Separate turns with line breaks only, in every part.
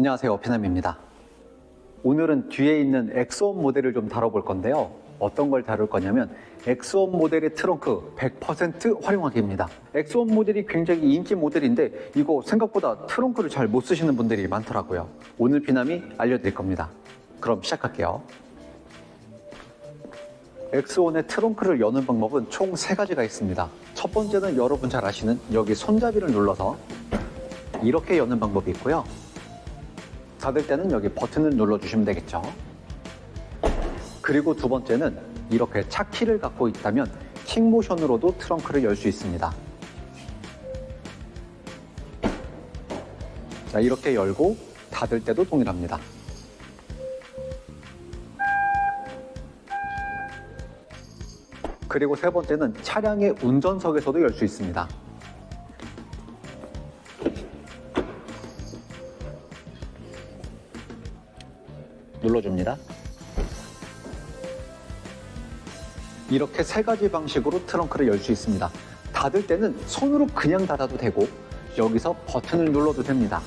안녕하세요, 피남입니다. 오늘은 뒤에 있는 엑스원 모델을 좀 다뤄볼 건데요. 어떤 걸 다룰 거냐면 엑스원 모델의 트렁크 100% 활용하기입니다. 엑스원 모델이 굉장히 인기 모델인데 이거 생각보다 트렁크를 잘 못 쓰시는 분들이 많더라고요. 오늘 피남이 알려드릴 겁니다. 그럼 시작할게요. 엑스원의 트렁크를 여는 방법은 총 3가지가 있습니다. 첫 번째는 여러분 잘 아시는 여기 손잡이를 눌러서 이렇게 여는 방법이 있고요. 닫을 때는 여기 버튼을 눌러주시면 되겠죠. 그리고 두 번째는 이렇게 차키를 갖고 있다면 킥모션으로도 트렁크를 열 수 있습니다. 자, 이렇게 열고 닫을 때도 동일합니다. 그리고 세 번째는 차량의 운전석에서도 열 수 있습니다. 눌러줍니다. 이렇게 3가지 방식으로 트렁크를 열 수 있습니다. 닫을 때는 손으로 그냥 닫아도 되고 여기서 버튼을 눌러도 됩니다.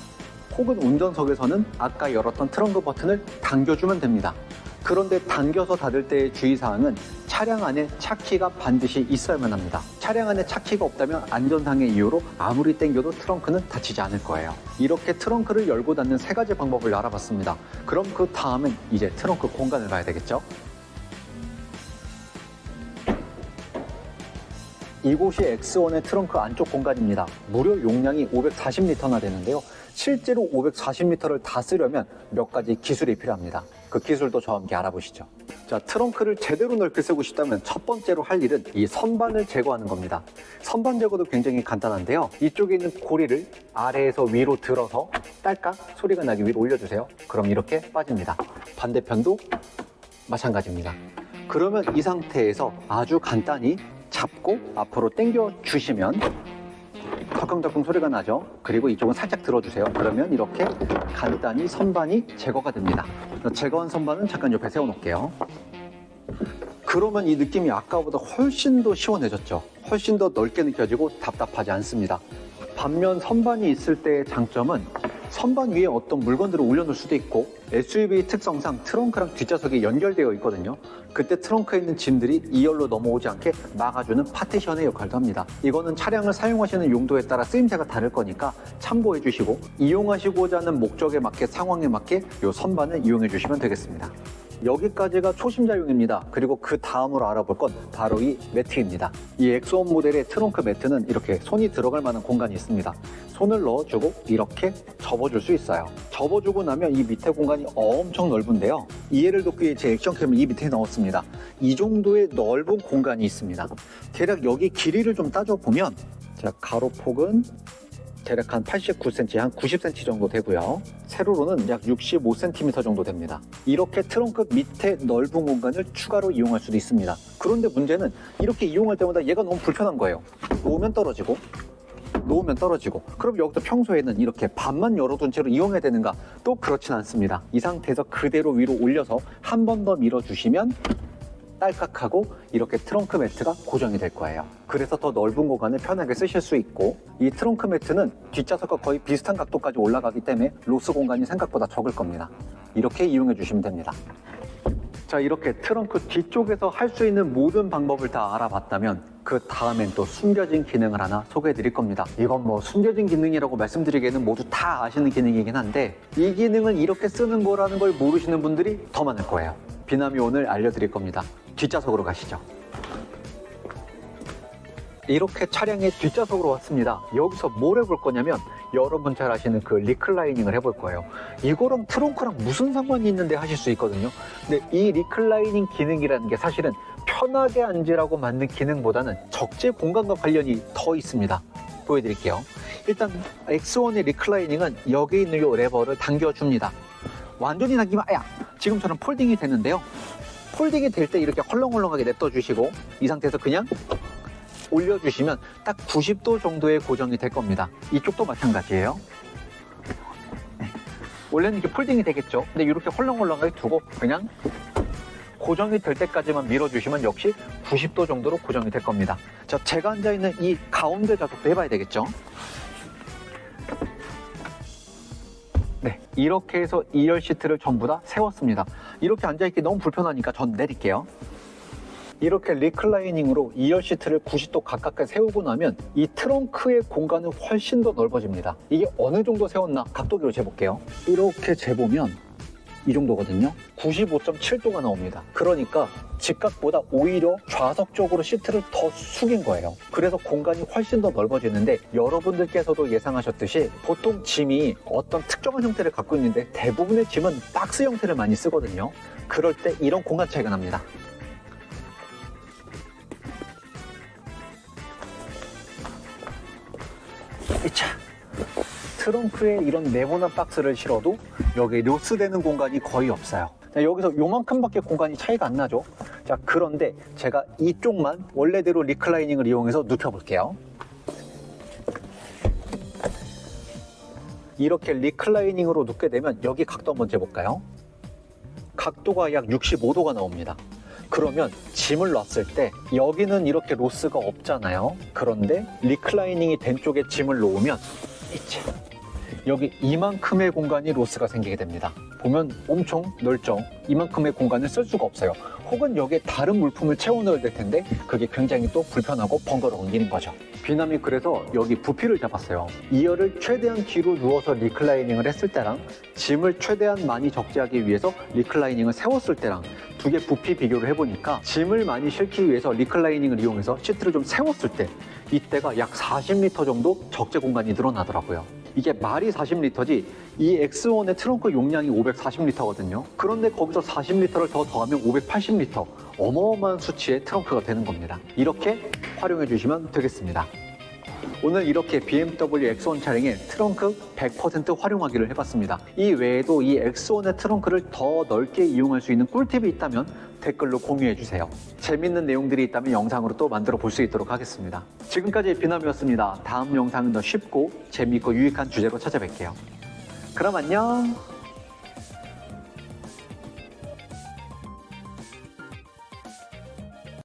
혹은 운전석에서는 아까 열었던 트렁크 버튼을 당겨주면 됩니다. 그런데 당겨서 닫을 때의 주의사항은 차량 안에 차키가 반드시 있어야만 합니다. 차량 안에 차키가 없다면 안전상의 이유로 아무리 당겨도 트렁크는 닫히지 않을 거예요. 이렇게 트렁크를 열고 닫는 3가지 방법을 알아봤습니다. 그럼 그 다음엔 이제 트렁크 공간을 봐야 되겠죠? 이곳이 엑스원의 트렁크 안쪽 공간입니다. 무려 용량이 540리터나 되는데요. 실제로 540리터를 다 쓰려면 몇 가지 기술이 필요합니다. 그 기술도 저와 함께 알아보시죠. 자, 트렁크를 제대로 넓게 쓰고 싶다면 첫 번째로 할 일은 이 선반을 제거하는 겁니다. 선반 제거도 굉장히 간단한데요. 이쪽에 있는 고리를 아래에서 위로 들어서 딸깍 소리가 나기 위로 올려주세요. 그럼 이렇게 빠집니다. 반대편도 마찬가지입니다. 그러면 이 상태에서 아주 간단히 잡고 앞으로 당겨 주시면 덜컹덜컹 소리가 나죠. 그리고 이쪽은 살짝 들어주세요. 그러면 이렇게 간단히 선반이 제거가 됩니다. 제거한 선반은 잠깐 옆에 세워놓을게요. 그러면 이 느낌이 아까보다 훨씬 더 시원해졌죠. 훨씬 더 넓게 느껴지고 답답하지 않습니다. 반면 선반이 있을 때의 장점은 선반 위에 어떤 물건들을 올려놓을 수도 있고 SUV 특성상 트렁크랑 뒷좌석이 연결되어 있거든요. 그때 트렁크에 있는 짐들이 2열로 넘어오지 않게 막아주는 파티션의 역할도 합니다. 이거는 차량을 사용하시는 용도에 따라 쓰임새가 다를 거니까 참고해 주시고 이용하시고자 하는 목적에 맞게 상황에 맞게 이 선반을 이용해 주시면 되겠습니다. 여기까지가 초심자용입니다. 그리고 그 다음으로 알아볼 건 바로 이 매트입니다. 이 엑스원 모델의 트렁크 매트는 이렇게 손이 들어갈 만한 공간이 있습니다. 손을 넣어주고 이렇게 접어줄 수 있어요. 접어주고 나면 이 밑에 공간이 엄청 넓은데요. 이해를 돕기 위해 제 액션캠을 이 밑에 넣었습니다. 이 정도의 넓은 공간이 있습니다. 대략 여기 길이를 좀 따져보면 자, 가로폭은 대략 한 89cm, 한 90cm 정도 되고요. 세로로는 약 65cm 정도 됩니다. 이렇게 트렁크 밑에 넓은 공간을 추가로 이용할 수도 있습니다. 그런데 문제는 이렇게 이용할 때마다 얘가 너무 불편한 거예요. 놓으면 떨어지고 놓으면 떨어지고 그럼 여기서 평소에는 이렇게 반만 열어둔 채로 이용해야 되는가? 또 그렇진 않습니다. 이 상태에서 그대로 위로 올려서 한 번 더 밀어주시면 딸깍하고 이렇게 트렁크 매트가 고정이 될 거예요. 그래서 더 넓은 공간을 편하게 쓰실 수 있고 이 트렁크 매트는 뒷좌석과 거의 비슷한 각도까지 올라가기 때문에 로스 공간이 생각보다 적을 겁니다. 이렇게 이용해 주시면 됩니다. 자, 이렇게 트렁크 뒤쪽에서 할 수 있는 모든 방법을 다 알아봤다면 그 다음엔 또 숨겨진 기능을 하나 소개해 드릴 겁니다. 이건 뭐 숨겨진 기능이라고 말씀드리기에는 모두 다 아시는 기능이긴 한데 이 기능을 이렇게 쓰는 거라는 걸 모르시는 분들이 더 많을 거예요. 비남이 오늘 알려드릴 겁니다. 뒷좌석으로 가시죠. 이렇게 차량의 뒷좌석으로 왔습니다. 여기서 뭘 해볼 거냐면 여러분 잘 아시는 그 리클라이닝을 해볼 거예요. 이거랑 트렁크랑 무슨 상관이 있는데 하실 수 있거든요. 근데 이 리클라이닝 기능이라는 게 사실은 편하게 앉으라고 만든 기능보다는 적재 공간과 관련이 더 있습니다. 보여드릴게요. 일단 X1의 리클라이닝은 여기 있는 이 레버를 당겨줍니다. 완전히 당기면 아야! 지금처럼 폴딩이 되는데요. 폴딩이 될 때 이렇게 헐렁헐렁하게 냅둬주시고 이 상태에서 그냥 올려주시면 딱 90도 정도의 고정이 될 겁니다. 이쪽도 마찬가지예요. 원래는 이렇게 폴딩이 되겠죠. 근데 이렇게 헐렁헐렁하게 두고 그냥 고정이 될 때까지만 밀어주시면 역시 90도 정도로 고정이 될 겁니다. 자, 제가 앉아있는 이 가운데 좌석도 해봐야 되겠죠. 네, 이렇게 해서 2열 시트를 전부 다 세웠습니다. 이렇게 앉아있기 너무 불편하니까 전 내릴게요. 이렇게 리클라이닝으로 2열 시트를 90도 가깝게 세우고 나면 이 트렁크의 공간은 훨씬 더 넓어집니다. 이게 어느 정도 세웠나 각도기로 재볼게요. 이렇게 재보면 이 정도거든요. 95.7도가 나옵니다. 그러니까 직각보다 오히려 좌석 쪽으로 시트를 더 숙인 거예요. 그래서 공간이 훨씬 더 넓어지는데, 여러분들께서도 예상하셨듯이 보통 짐이 어떤 특정한 형태를 갖고 있는데 대부분의 짐은 박스 형태를 많이 쓰거든요. 그럴 때 이런 공간 차이가 납니다. 자, 트렁크에 이런 네모난 박스를 실어도 여기 로스되는 공간이 거의 없어요. 자, 여기서 요만큼밖에 공간이 차이가 안 나죠. 자, 그런데 제가 이쪽만 원래대로 리클라이닝을 이용해서 눕혀볼게요. 이렇게 리클라이닝으로 눕게 되면 여기 각도 한번 재볼까요? 각도가 약 65도가 나옵니다. 그러면 짐을 놨을 때 여기는 이렇게 로스가 없잖아요. 그런데 리클라이닝이 된 쪽에 짐을 놓으면 여기 이만큼의 공간이 로스가 생기게 됩니다. 보면 엄청 넓죠? 이만큼의 공간을 쓸 수가 없어요. 혹은 여기에 다른 물품을 채워 넣어야 될 텐데 그게 굉장히 또 불편하고 번거로운 일인 거죠. 비남이 그래서 여기 부피를 잡았어요. 2열을 최대한 뒤로 누워서 리클라이닝을 했을 때랑 짐을 최대한 많이 적재하기 위해서 리클라이닝을 세웠을 때랑 두 개 부피 비교를 해보니까 짐을 많이 싣기 위해서 리클라이닝을 이용해서 시트를 좀 세웠을 때 이때가 약 40리터 정도 적재 공간이 늘어나더라고요. 이게 말이 40리터지 이 X1의 트렁크 용량이 540리터거든요. 그런데 거기서 40리터를 더 더하면 580리터, 어마어마한 수치의 트렁크가 되는 겁니다. 이렇게 활용해 주시면 되겠습니다. 오늘 이렇게 BMW X1 차량의 트렁크 100% 활용하기를 해봤습니다. 이 외에도 이 X1의 트렁크를 더 넓게 이용할 수 있는 꿀팁이 있다면 댓글로 공유해주세요. 재밌는 내용들이 있다면 영상으로 또 만들어 볼 수 있도록 하겠습니다. 지금까지 비남이었습니다. 다음 영상은 더 쉽고 재미있고 유익한 주제로 찾아뵐게요. 그럼 안녕!